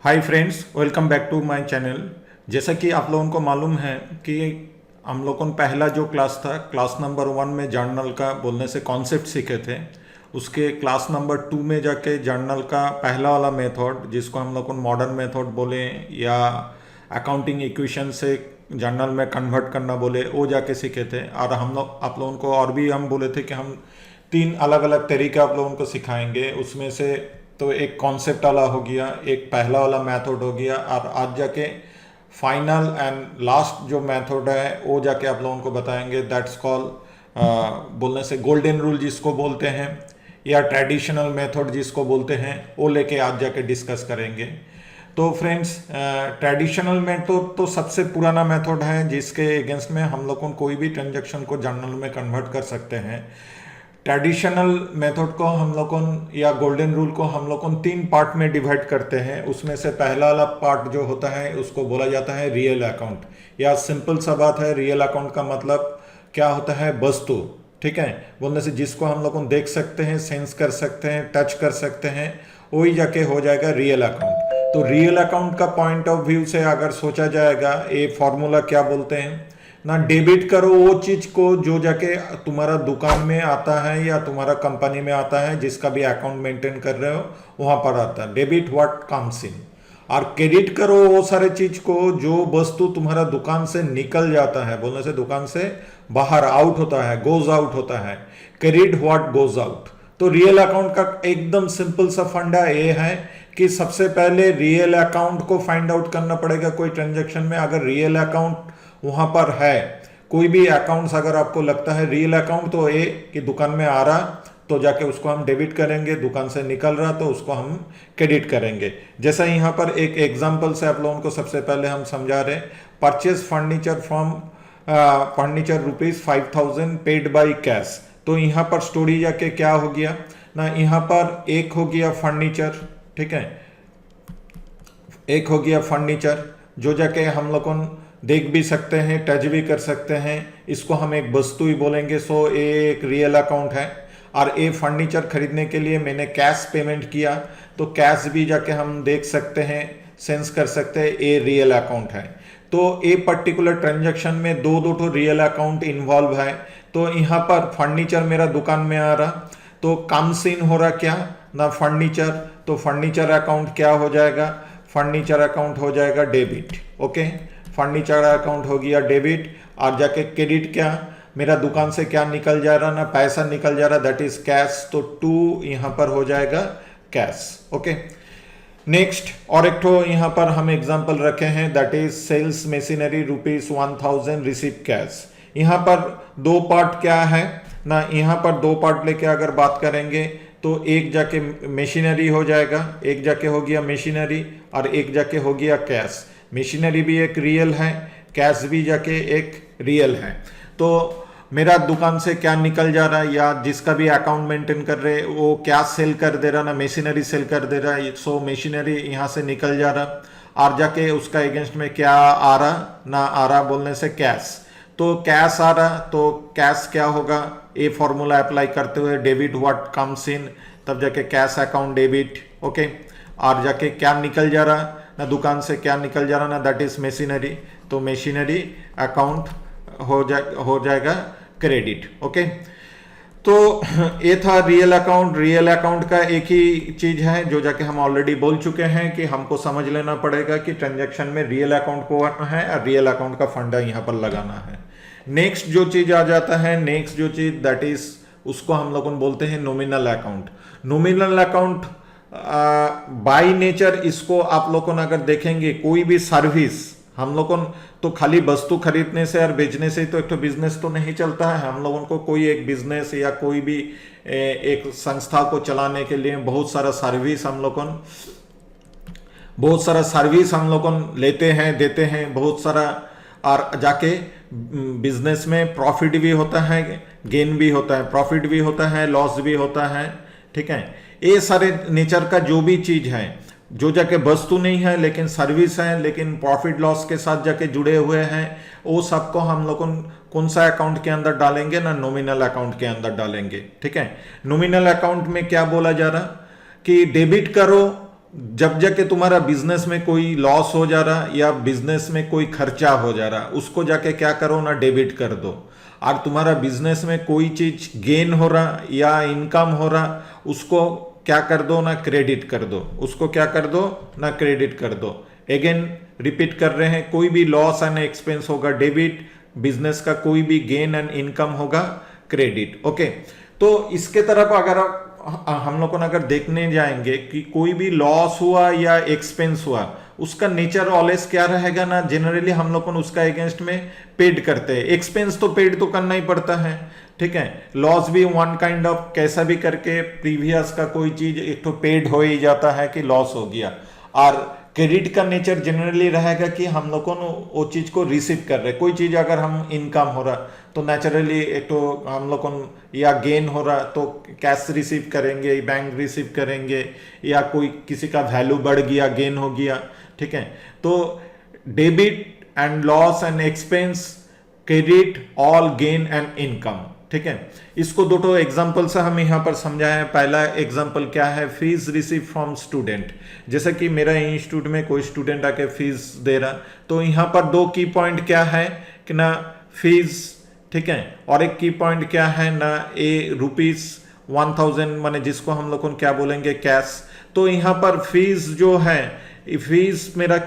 Hi friends, welcome back to my channel. जैसा कि आप लोगों को मालूम है कि हम लोगों ने पहला जो क्लास था, क्लास नंबर 1 में जर्नल का बोलने से कॉन्सेप्ट सीखे थे। उसके क्लास नंबर 2 में जाके जर्नल का पहला वाला मेथड, जिसको हम लोग मॉडर्न मेथड बोले या अकाउंटिंग इक्वेशन से जर्नल में कन्वर्ट करना बोले, वो जाके सीखे थे। और हम लोग आप लोगों को और भी हम बोले थे कि हम 3 अलग अलग तरीके आप लोगों को सिखाएंगे। उसमें से तो एक कॉन्सेप्ट वाला हो गया, एक पहला वाला मेथड हो गया, और आज जाके फाइनल एंड लास्ट जो मेथड है वो जाके आप लोगों को बताएंगे। दैट्स कॉल बोलने से गोल्डन रूल जिसको बोलते हैं, या ट्रेडिशनल मेथड जिसको बोलते हैं, वो लेके आज जाके डिस्कस करेंगे। तो फ्रेंड्स, ट्रेडिशनल मेथड तो सबसे पुराना मेथड है जिसके अगेंस्ट में हम लोग कोई भी ट्रांजेक्शन को जर्नल में कन्वर्ट कर सकते हैं। ट्रेडिशनल मेथड को हम लोग या गोल्डन रूल को हम लोग 3 पार्ट में डिवाइड करते हैं। उसमें से पहला वाला पार्ट जो होता है उसको बोला जाता है रियल अकाउंट, या सिंपल सा बात है, रियल अकाउंट का मतलब क्या होता है? वस्तु। ठीक है, बोलने से जिसको हम लोग देख सकते हैं, सेंस कर सकते हैं, टच कर सकते हैं, वही जाके हो जाएगा रियल अकाउंट। तो रियल अकाउंट का पॉइंट ऑफ व्यू से अगर सोचा जाएगा, ये फॉर्मूला क्या बोलते हैं ना, डेबिट करो वो चीज को जो जाके तुम्हारा दुकान में आता है या तुम्हारा कंपनी में आता है, जिसका भी अकाउंट मेंटेन कर रहे हो वहां पर आता है डेबिट व्हाट कम्स इन। और क्रेडिट करो वो सारे चीज को जो वस्तु तुम्हारा दुकान से निकल जाता है, बोलने से दुकान से बाहर आउट होता है, गोज आउट होता है, क्रेडिट व्हाट गोज आउट। तो रियल अकाउंट का एकदम सिंपल सा फंडा ये है कि सबसे पहले रियल अकाउंट को फाइंड आउट करना पड़ेगा। कोई ट्रांजेक्शन में अगर रियल अकाउंट वहां पर है, कोई भी अकाउंट्स अगर आपको लगता है रियल अकाउंट, तो ये कि दुकान में आ रहा तो जाके उसको हम डेबिट करेंगे, दुकान से निकल रहा तो उसको हम क्रेडिट करेंगे। जैसा यहाँ पर एक एग्जांपल से आप लोगों को सबसे पहले हम समझा रहे, purchase furniture from furniture ₹5,000 paid by cash. तो यहाँ पर स्टोरी जाके क्या हो गया ना, यहाँ पर एक हो गया फर्नीचर, ठीक है, एक हो गया फर्नीचर जो जाके हम लोग देख भी सकते हैं, टच भी कर सकते हैं, इसको हम एक वस्तु ही बोलेंगे। सो ये एक रियल अकाउंट है। और ये फर्नीचर खरीदने के लिए मैंने कैश पेमेंट किया, तो कैश भी जाके हम देख सकते हैं, सेंस कर सकते हैं, ये रियल अकाउंट है। तो ये पर्टिकुलर ट्रांजैक्शन में दो दो तो रियल अकाउंट इन्वॉल्व है। तो यहाँ पर फर्नीचर मेरा दुकान में आ रहा, तो कम्स इन हो रहा क्या ना, फर्नीचर। तो फर्नीचर अकाउंट क्या हो जाएगा? फर्नीचर अकाउंट हो जाएगा डेबिट। ओके, फर्नीचर अकाउंट हो गया डेबिट। और जाके क्रेडिट क्या, मेरा दुकान से क्या निकल जा रहा ना, पैसा निकल जा रहा, दैट इज कैश। तो 2 यहाँ पर हो जाएगा कैश। ओके, नेक्स्ट और एक तो यहाँ पर हम एग्जांपल रखे हैं, that is sales machinery ₹1,000 receive cash. यहाँ पर 2 पार्ट क्या है ना, यहाँ पर 2 पार्ट लेके अगर बात करेंगे तो एक जाके मशीनरी हो जाएगा, एक जाके हो गया मशीनरी, और एक जाके हो गया कैश। मशीनरी भी एक रियल है, कैश भी जाके एक रियल है। तो मेरा दुकान से क्या निकल जा रहा है, या जिसका भी अकाउंट मेंटेन कर रहे वो क्या सेल कर दे रहा ना, मशीनरी सेल कर दे रहा है। सो मशीनरी यहाँ से निकल जा रहा, और जाके उसका अगेंस्ट में क्या आ रहा ना, आ रहा बोलने से कैश। तो कैश आ रहा, तो कैश क्या होगा, ये फॉर्मूला अप्लाई करते हुए डेबिट व्हाट कम्स इन, तब जाके कैश अकाउंट डेबिट। ओके, और जाके क्या निकल जा रहा ना, दुकान से क्या निकल जा रहा ना, दैट इज मशीनरी। तो मशीनरी अकाउंट हो जाएगा क्रेडिट। ओके, तो ये था रियल अकाउंट। रियल अकाउंट का एक ही चीज है जो जाके हम ऑलरेडी बोल चुके हैं कि हमको समझ लेना पड़ेगा कि ट्रांजैक्शन में रियल अकाउंट को आना है और रियल अकाउंट का फंडा यहाँ पर लगाना है। नेक्स्ट जो चीज आ जाता है, नेक्स्ट जो चीज दैट इज, उसको हम लोग बोलते हैं nominal account. Nominal account by nature, इसको आप लोगों ने अगर देखेंगे, कोई भी सर्विस हम लोगों तो खाली वस्तु खरीदने से और बेचने से तो एक तो बिजनेस तो नहीं चलता है। हम लोगों को कोई एक बिजनेस या कोई भी एक संस्था को चलाने के लिए बहुत सारा सर्विस हम लोगों लेते हैं, देते हैं बहुत सारा, और जाके बिजनेस में प्रॉफिट भी होता है, गेन भी होता है, प्रॉफिट भी होता है, लॉस भी होता है। ठीक है, ये सारे नेचर का जो भी चीज है, जो जाके वस्तु नहीं है लेकिन सर्विस है, लेकिन प्रॉफिट लॉस के साथ जाके जुड़े हुए हैं, वो सबको हम लोग कौन सा अकाउंट के अंदर डालेंगे ना, नॉमिनल अकाउंट के अंदर डालेंगे। ठीक है, नॉमिनल अकाउंट में क्या बोला जा रहा कि डेबिट करो जब जाके तुम्हारा बिजनेस में कोई लॉस हो जा रहा या बिजनेस में कोई खर्चा हो जा रहा, उसको जाके क्या करो ना, डेबिट कर दो। और तुम्हारा बिजनेस में कोई चीज गेन हो रहा या इनकम हो रहा, उसको क्या कर दो ना, क्रेडिट कर दो। उसको क्या कर दो ना, क्रेडिट कर दो। अगेन रिपीट कर रहे हैं, कोई भी लॉस एंड एक्सपेंस होगा डेबिट, बिजनेस का कोई भी गेन एंड इनकम होगा क्रेडिट। ओके, तो इसके तरफ अगर हम लोग अगर देखने जाएंगे कि कोई भी लॉस हुआ या एक्सपेंस हुआ, उसका नेचर ऑलवेज क्या रहेगा ना, जनरली हम लोग उसका अगेंस्ट में पेड करते हैं। एक्सपेंस तो पेड तो करना ही पड़ता है, ठीक है। लॉस भी वन काइंड ऑफ कैसा भी करके प्रीवियस का कोई चीज एक तो पेड हो ही जाता है कि लॉस हो गया। और क्रेडिट का नेचर जनरली रहेगा कि हम लोगों ने वो चीज को रिसीव कर रहे, कोई चीज अगर हम इनकम हो रहा तो नेचुरली एक तो हम लोगों या गेन हो रहा तो कैश रिसीव करेंगे, बैंक रिसीव करेंगे, या कोई किसी का वैल्यू बढ़ गया, गेन हो गया, ठीक है। तो debit and loss and expense, credit, all gain and income, ठीक है। इसको दो एग्जाम्पल से हम यहाँ पर समझाए हैं। पहला एग्जाम्पल क्या है, फीस रिसीव फ्रॉम स्टूडेंट। जैसे कि मेरा इंस्टीट्यूट में कोई स्टूडेंट आके फीस दे रहा, तो यहाँ पर दो की पॉइंट क्या है कि ना फीस, ठीक है, और एक की पॉइंट क्या है ना, ₹1000 माने जिसको हम लोग क्या बोलेंगे, कैश। तो यहाँ पर फीस जो है, फीस मेरा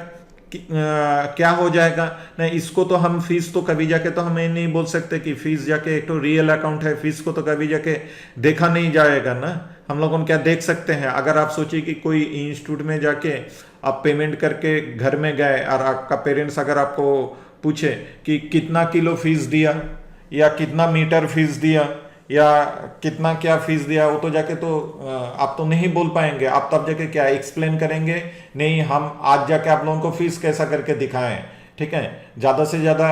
क्या हो जाएगा ना, इसको तो हम फीस तो कभी जाके तो हमें नहीं बोल सकते कि फीस जाके एक तो रियल अकाउंट है, फीस को तो कभी जाके देखा नहीं जाएगा ना। हम लोग क्या देख सकते हैं, अगर आप सोचिए कि कोई इंस्टीट्यूट में जाके आप पेमेंट करके घर में गए और आपका पेरेंट्स अगर आपको पूछे कि कितना किलो फीस दिया या कितना मीटर फीस दिया या कितना क्या फीस दिया, वो तो जाके तो आप तो नहीं बोल पाएंगे। आप तब जाके क्या एक्सप्लेन करेंगे, नहीं हम आज जाके आप लोगों को फीस कैसा करके दिखाएं, ठीक है। ज़्यादा से ज़्यादा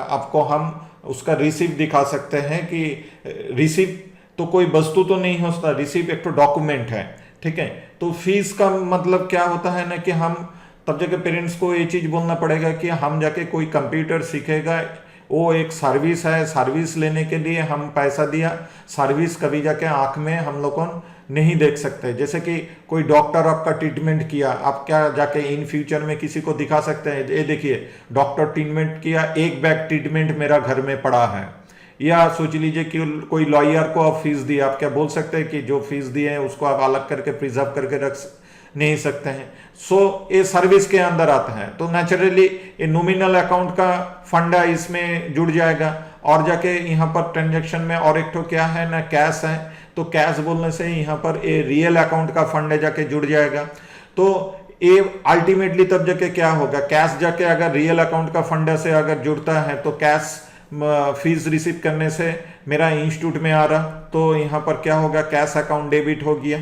आपको हम उसका रिसीव दिखा सकते हैं कि रिसीव तो कोई वस्तु तो नहीं होता, रिसीव एक तो डॉक्यूमेंट है, ठीक है। तो फीस का मतलब क्या होता है ना कि हम तब जाके पेरेंट्स को ये चीज़ बोलना पड़ेगा कि हम जाके कोई कंप्यूटर सीखेगा, वो एक सर्विस है, सर्विस लेने के लिए हम पैसा दिया, सर्विस कभी जाके आंख में हम लोगों नहीं देख सकते। जैसे कि कोई डॉक्टर आपका ट्रीटमेंट किया, आप क्या जाके इन फ्यूचर में किसी को दिखा सकते हैं, ये देखिए डॉक्टर ट्रीटमेंट किया, एक बैग ट्रीटमेंट मेरा घर में पड़ा है। या सोच लीजिए कि कोई लॉयर को आप फीस दी, आप क्या बोल सकते हैं कि जो फीस दिए हैं उसको आप अलग करके प्रिजर्व करके रख नहीं सकते हैं। ये सर्विस के अंदर आता है, तो नेचुरली ये नॉमिनल अकाउंट का फंडा इसमें जुड़ जाएगा। और जाके यहाँ पर ट्रांजैक्शन में और एक तो क्या है ना, कैश है, तो कैश बोलने से यहाँ पर ये रियल अकाउंट का फंड जाके जुड़ जाएगा। तो ये अल्टीमेटली तब जाके क्या होगा, कैश जाके अगर रियल अकाउंट का फंड से अगर जुड़ता है तो कैश फीस रिसीव करने से मेरा इंस्टीट्यूट में आ रहा, तो यहाँ पर क्या होगा, कैश अकाउंट डेबिट हो गया,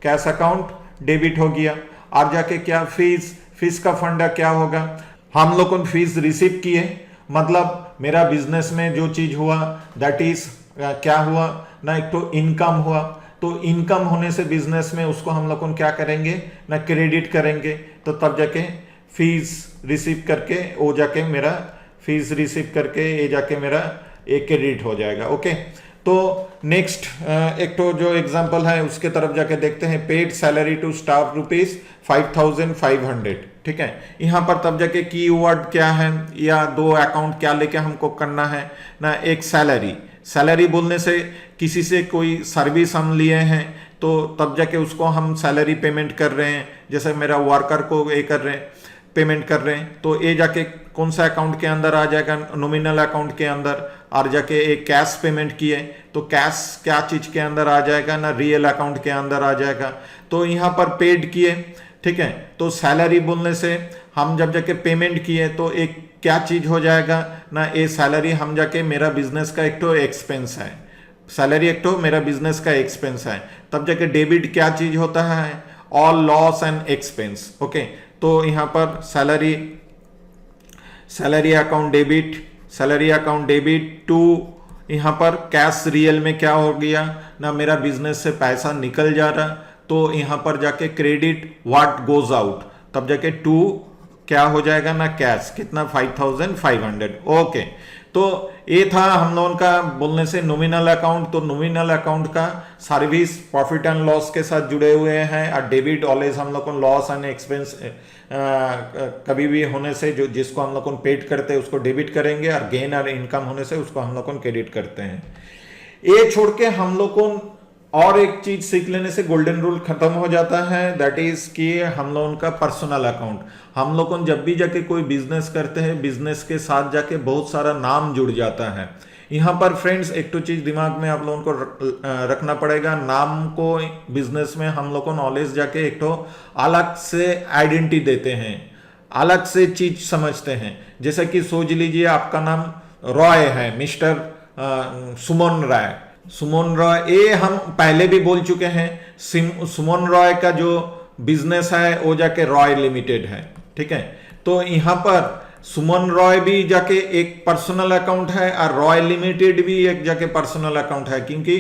कैश अकाउंट डेबिट हो गया। और जाके क्या, फीस का फंडा क्या होगा, हम लोग उन फीस रिसीव किए, मतलब मेरा बिजनेस में जो चीज हुआ दैट इज क्या हुआ ना, एक तो इनकम हुआ। तो इनकम होने से बिजनेस में उसको हम लोग क्या करेंगे ना, क्रेडिट करेंगे। तो तब जाके फीस रिसीव करके वो जाके मेरा फीस रिसीव करके ये जाके मेरा एक क्रेडिट हो जाएगा। ओके, तो नेक्स्ट एक तो जो एग्जांपल है उसके तरफ जाके देखते हैं। पेड सैलरी टू स्टाफ ₹5,500, ठीक है। यहाँ पर तब जाके की वर्ड क्या है या दो अकाउंट क्या लेके हमको करना है ना, एक सैलरी बोलने से किसी से कोई सर्विस हम लिए हैं तो तब जाके उसको हम सैलरी पेमेंट कर रहे हैं। जैसे मेरा वर्कर को ये कर रहे हैं, पेमेंट कर रहे हैं, तो ये जाके कौन सा अकाउंट के अंदर आ जाएगा, नॉमिनल अकाउंट के अंदर। और जाके एक कैश पेमेंट किए तो कैश क्या चीज के अंदर आ जाएगा ना, रियल अकाउंट के अंदर आ जाएगा। तो यहाँ पर पेड किए, ठीक है। तो सैलरी बोलने से हम जब जाके पेमेंट किए तो एक क्या चीज हो जाएगा ना, ये सैलरी हम जाके मेरा बिजनेस का एक तो एक्सपेंस है, सैलरी एक तो मेरा बिजनेस का एक्सपेंस है। तब जाके डेबिट क्या चीज होता है, all loss and expense. Okay, तो यहाँ पर सैलरी अकाउंट डेबिट टू, यहाँ पर कैश रियल में क्या हो गया ना, मेरा बिजनेस से पैसा निकल जा रहा, तो यहाँ पर जाके क्रेडिट व्हाट गोज आउट, तब जाके टू क्या हो जाएगा ना, कैश कितना 5,500। ओके, तो ये था हम लोगों का बोलने से नॉमिनल अकाउंट। तो नॉमिनल अकाउंट का सर्विस प्रॉफिट एंड लॉस के साथ जुड़े हुए हैं, और डेबिट ऑलवेज हम लोग को लॉस एंड एक्सपेंस कभी भी होने से जो जिसको हम लोग को पेड करते हैं उसको डेबिट करेंगे, और गेन और इनकम होने से उसको हम लोग को क्रेडिट करते हैं। ये छोड़ के हम लोग को और एक चीज सीख लेने से गोल्डन रूल खत्म हो जाता है, दैट इज कि हम लोगों का पर्सनल अकाउंट। हम लोग को जब भी जाके कोई बिजनेस करते हैं, बिजनेस के साथ जाके बहुत सारा नाम जुड़ जाता है। यहाँ पर फ्रेंड्स एक तो चीज दिमाग में आप लोगों को रखना पड़ेगा, नाम को बिजनेस में हम लोग को नॉलेज जाके एक तो अलग से आइडेंटिटी देते हैं, अलग से चीज समझते हैं। जैसे कि सोच लीजिए आपका नाम रॉय है, मिस्टर सुमन राय। सुमन रॉय, ये हम पहले भी बोल चुके हैं, सुमन रॉय का जो बिजनेस है वो जाके रॉय लिमिटेड है, ठीक है। तो यहाँ पर सुमन रॉय भी जाके एक पर्सनल अकाउंट है, और रॉय लिमिटेड भी एक जाके पर्सनल अकाउंट है, क्योंकि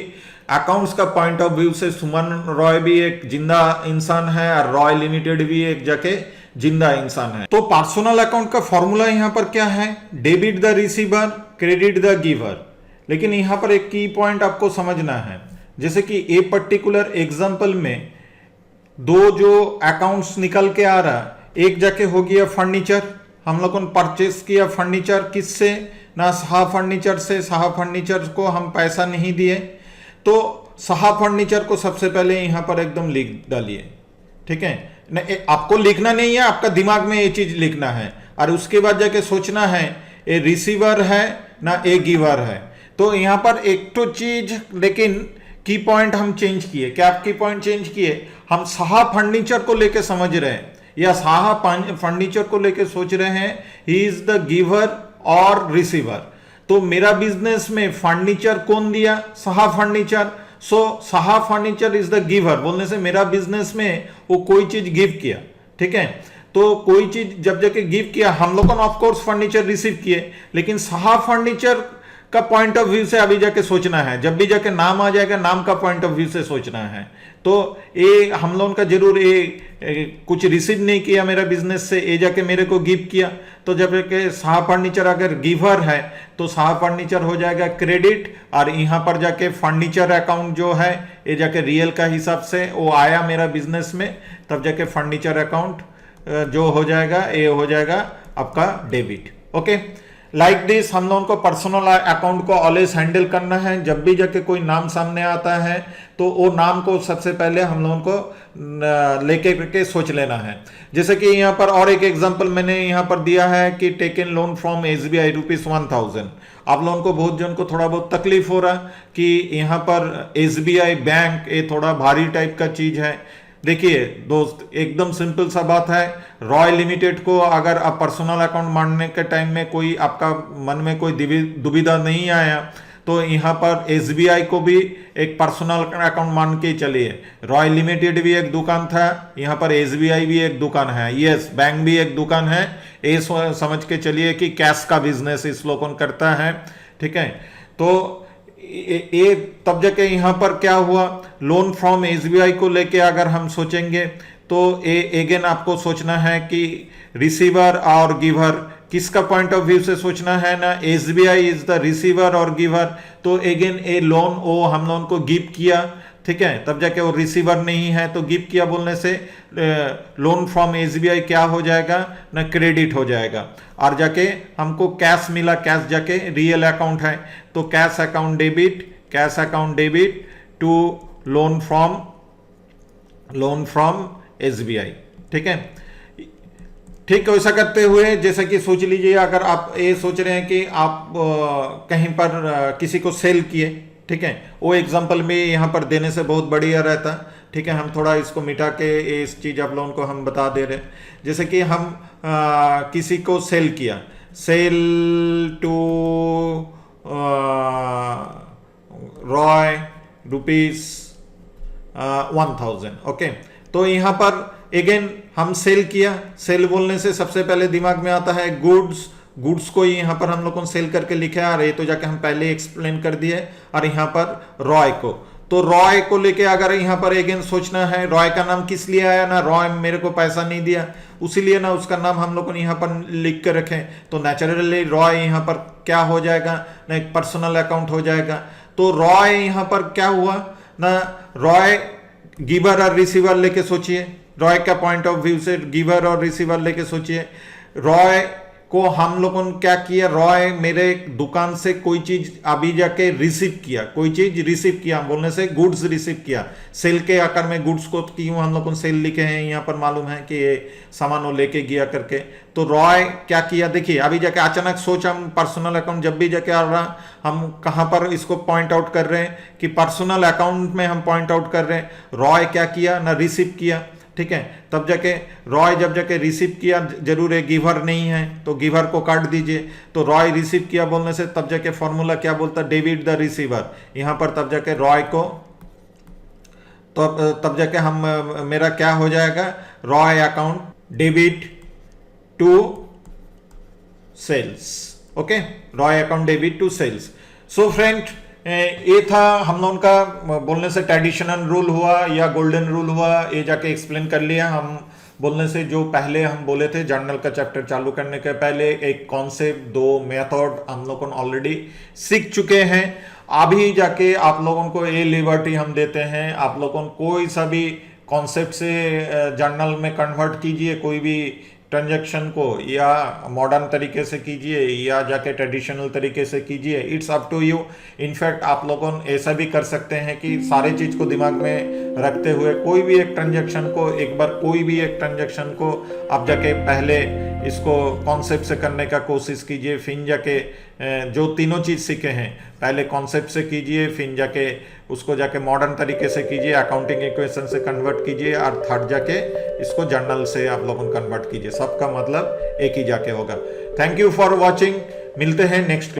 अकाउंट्स का पॉइंट ऑफ व्यू से सुमन रॉय भी एक जिंदा इंसान है, और रॉय लिमिटेड भी एक जाके जिंदा इंसान है। तो पर्सनल अकाउंट का फॉर्मूला यहाँ पर क्या है, debit the receiver, credit the giver. लेकिन यहां पर एक की पॉइंट आपको समझना है, जैसे कि ए पर्टिकुलर एग्जांपल में दो जो अकाउंट्स निकल के आ रहा, एक जाके हो गया फर्नीचर, हम लोगों ने परचेस किया फर्नीचर, किससे ना, साहा फर्नीचर से। साहा फर्नीचर को हम पैसा नहीं दिए, तो साहा फर्नीचर को सबसे पहले यहां पर एकदम लिख डालिए, ठीक है ना। आपको लिखना नहीं है, आपका दिमाग में ये चीज लिखना है, और उसके बाद जाके सोचना है ये रिसीवर है ना ए गिवर है। तो यहां पर एक तो चीज, लेकिन की पॉइंट हम चेंज किए। क्या की पॉइंट चेंज किए, हम साहा फर्नीचर को लेके समझ रहे हैं, या साहा फर्नीचर को लेके सोच रहे हैं ही इज द गिवर और रिसीवर। तो मेरा बिजनेस में फर्नीचर कौन दिया, Saha furniture. So Saha furniture is the giver बोलने से मेरा बिजनेस में वो कोई चीज गिव किया, ठीक है। तो कोई चीज जब जाके गिव किया, हम लोगों ने ऑफकोर्स फर्नीचर रिसीव किए, लेकिन साहा फर्नीचर का पॉइंट ऑफ व्यू से अभी जाके सोचना है। जब भी जाके नाम आ जाएगा, नाम का पॉइंट ऑफ व्यू से सोचना है। तो ये हम लोगों का जरूर ये कुछ रिसीव नहीं किया मेरा बिजनेस से, ये जाके मेरे को गिव किया। तो जब के साहा फर्नीचर अगर गिवर है तो साहा फर्नीचर हो जाएगा क्रेडिट, और यहाँ पर जाके फर्नीचर अकाउंट जो है ये जाके रियल का हिसाब से वो आया मेरा बिजनेस में, तब जाके फर्नीचर अकाउंट जो हो जाएगा ये हो जाएगा आपका डेबिट। ओके, लाइक दिस हम लोगों को पर्सनल अकाउंट को ऑलवेज हैंडल करना है। जब भी जाके कोई नाम सामने आता है तो वो नाम को सबसे पहले हम लोगों को लेके करके सोच लेना है। जैसे कि यहाँ पर और एक एग्जांपल मैंने यहाँ पर दिया है कि टेकन लोन फ्रॉम SBI ₹1000। आप लोगों को बहुत जन को थोड़ा बहुत तकलीफ हो रहा कि यहाँ पर SBI बैंक ये थोड़ा भारी टाइप का चीज है। देखिए दोस्त, एकदम सिंपल सा बात है, रॉय लिमिटेड को अगर आप पर्सनल अकाउंट मानने के टाइम में कोई आपका मन में कोई दुविधा नहीं आया, तो यहाँ पर SBI को भी एक पर्सनल अकाउंट मान के चलिए। रॉय लिमिटेड भी एक दुकान था, यहाँ पर SBI भी एक दुकान है, यस बैंक भी एक दुकान है। ये समझ के चलिए कि कैश का बिजनेस इस लोगों करता है, ठीक है। तो ये तब जाके यहाँ पर क्या हुआ, लोन फ्रॉम SBI को लेके अगर हम सोचेंगे तो अगेन आपको सोचना है कि रिसीवर और गिवर किसका पॉइंट ऑफ व्यू से सोचना है ना, SBI इज द रिसीवर और गिवर। तो अगेन ए लोन वो हम लोगों को गिव किया, ठीक है, तब जाके वो रिसीवर नहीं है तो गिव किया बोलने से लोन फ्रॉम SBI क्या हो जाएगा ना, क्रेडिट हो जाएगा। और जाके हमको कैश मिला, कैश जाके रियल अकाउंट है तो cash account debit, cash account debit to loan from SBI, ठीक है। ठीक है, वैसा करते हुए जैसा कि सोच लीजिए अगर आप ये सोच रहे हैं कि आप कहीं पर किसी को सेल किए, ठीक है, वो एग्जांपल में यहाँ पर देने से बहुत बढ़िया रहता, ठीक है। हम थोड़ा इसको मिटा के इस चीज़ आप लोगों को हम बता दे रहे, जैसे कि हम किसी को सेल किया, सेल टू रॉय ₹1000, ओके। तो यहाँ पर अगेन हम सेल किया, सेल बोलने से सबसे पहले दिमाग में आता है गुड्स को यहाँ पर हम लोग को सेल करके लिखा है, और ये तो जाके हम पहले एक्सप्लेन कर दिए। और यहाँ पर रॉय को, तो रॉय को लेके अगर यहाँ पर अगेन सोचना है, रॉय का नाम किस लिए आया ना, रॉय मेरे को पैसा नहीं दिया, उसीलिए ना उसका नाम हम लोग को यहाँ पर लिख के रखें, तो नेचुरली रॉय यहाँ पर क्या हो जाएगा ना, एक पर्सनल अकाउंट हो जाएगा। तो रॉय यहाँ पर क्या हुआ ना, रॉय गिवर और रिसीवर लेके सोचिए, रॉय का पॉइंट ऑफ व्यू से गिवर और रिसीवर लेके सोचिए। रॉय को हम लोगों ने क्या किया, रॉय मेरे दुकान से कोई चीज अभी जाके रिसीव किया, कोई चीज रिसीव किया बोलने से गुड्स रिसीव किया, सेल के आकार में गुड्स को क्यों हम लोगों ने सेल लिखे हैं यहाँ पर, मालूम है कि ये सामान वो लेके गया करके। तो रॉय क्या किया, देखिए अभी जाके अचानक सोच, हम पर्सनल अकाउंट जब भी जाके आ रहा, हम कहाँ पर इसको पॉइंट आउट कर रहे हैं कि पर्सनल अकाउंट में हम पॉइंट आउट कर रहे हैं। रॉय क्या किया ना, रिसीव किया, ठीक है। तब जाके रॉय जब जाके रिसीव किया, जरूर है गिवर नहीं है तो गिवर को काट दीजिए, तो रॉय रिसीव किया बोलने से तब जाके फॉर्मूला क्या बोलता, डेबिट द रिसीवर, यहां पर तब जाके रॉय को, तो तब जाके हम मेरा क्या हो जाएगा, Roy account debit to sales, okay, Roy account debit to sales. So friend, ये था हम लोगों का बोलने से ट्रेडिशनल रूल हुआ या गोल्डन रूल हुआ, ये जाके एक्सप्लेन कर लिया हम बोलने से। जो पहले हम बोले थे जर्नल का चैप्टर चालू करने के पहले, एक कॉन्सेप्ट, दो मेथड हम लोगों ने ऑलरेडी सीख चुके हैं। अभी जाके आप लोगों को ये लिबर्टी हम देते हैं, आप लोगों को कोई सा भी कॉन्सेप्ट से जर्नल में कन्वर्ट कीजिए, कोई भी ट्रांजैक्शन को, या मॉडर्न तरीके से कीजिए या जाके ट्रेडिशनल तरीके से कीजिए, it's up to you. In fact आप लोगों ऐसा भी कर सकते हैं कि सारे चीज़ को दिमाग में रखते हुए कोई भी एक ट्रांजैक्शन को, एक बार कोई भी एक ट्रांजैक्शन को आप जाके पहले इसको कॉन्सेप्ट से करने का कोशिश कीजिए, फिर जाके जो तीनों चीज़ सीखे हैं पहले कॉन्सेप्ट से कीजिए, फिर जाके उसको जाके मॉडर्न तरीके से कीजिए, अकाउंटिंग इक्वेशन से कन्वर्ट कीजिए, और थर्ड जाके इसको जर्नल से आप लोगों को कन्वर्ट कीजिए। सबका मतलब एक ही जाके होगा। थैंक यू फॉर वॉचिंग, मिलते हैं नेक्स्ट।